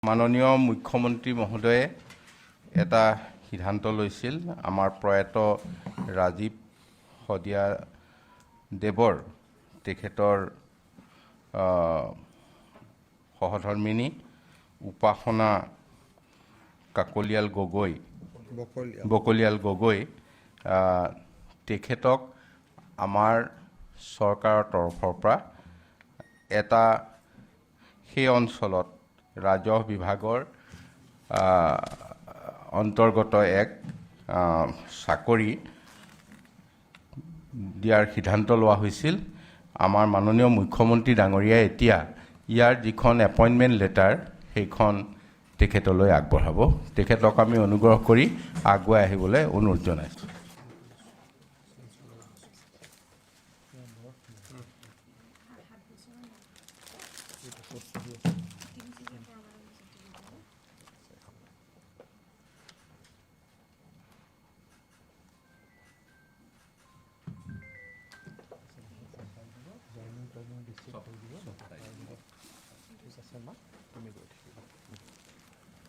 মাননীয় মুখ্যমন্ত্ৰী মহোদয়ে এটা সিদ্ধান্ত লৈছিল আমাৰ প্ৰয়াত ৰাজীৱ শদিয়া দেৱৰ তেখেতৰ সহধৰ্মিনী উপাসনা বকলিয়াল গগৈ তেখেতক আমাৰ চৰকাৰৰ তৰফৰ পৰা এটা সেই অঞ্চলত ৰাজহ বিভাগৰ অন্তৰ্গত এক চাকৰি দিয়াৰ সিদ্ধান্ত লোৱা হৈছিল। আমাৰ মাননীয় মুখ্যমন্ত্ৰী ডাঙৰীয়াই এতিয়া ইয়াৰ যিখন এপইণ্টমেণ্ট লেটাৰ সেইখন তেখেতলৈ আগবঢ়াব। তেখেতক আমি অনুগ্ৰহ কৰি আগুৱাই আহিবলৈ অনুৰোধ জনাইছোঁ।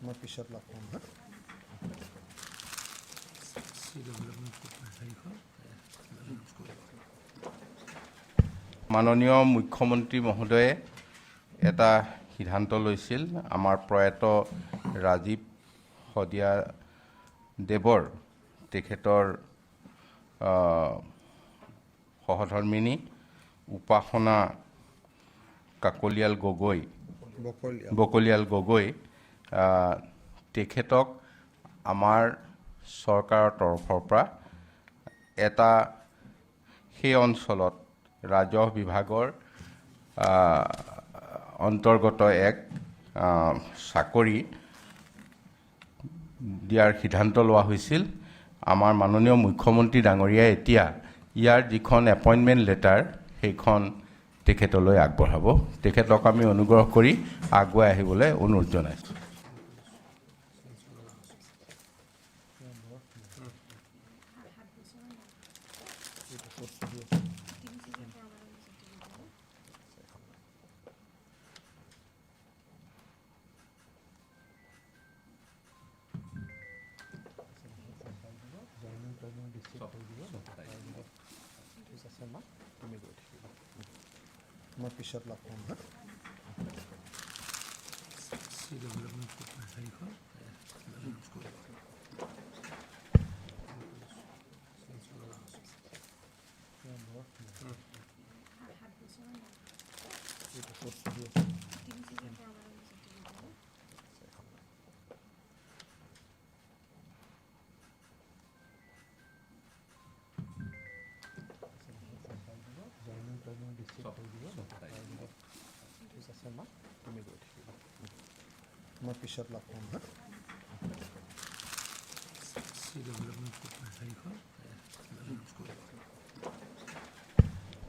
মই পিছত লগ পাম। মাননীয় মুখ্যমন্ত্ৰী মহোদয়ে এটা সিদ্ধান্ত লৈছিল আমাৰ প্ৰয়াত ৰাজীৱ শদিয়া দেৱৰ তেখেতৰ সহধৰ্মিনী উপাসনা বকলিয়াল গগৈ তেখেতক আমাৰ চৰকাৰৰ তৰফৰ পৰা এটা সেই অঞ্চলত ৰাজহ বিভাগৰ অন্তৰ্গত এক চাকৰি দিয়াৰ সিদ্ধান্ত লোৱা হৈছিল। আমাৰ মাননীয় মুখ্যমন্ত্ৰী ডাঙৰীয়াই এতিয়া ইয়াৰ যিখন এপইণ্টমেণ্ট লেটাৰ সেইখন তেখেতলৈ আগবঢ়াব। তেখেতক আমি অনুগ্ৰহ কৰি আগুৱাই আহিবলৈ অনুৰোধ জনাইছোঁ। মই পিছত লগ পাম। মই পিছত লগ পাম।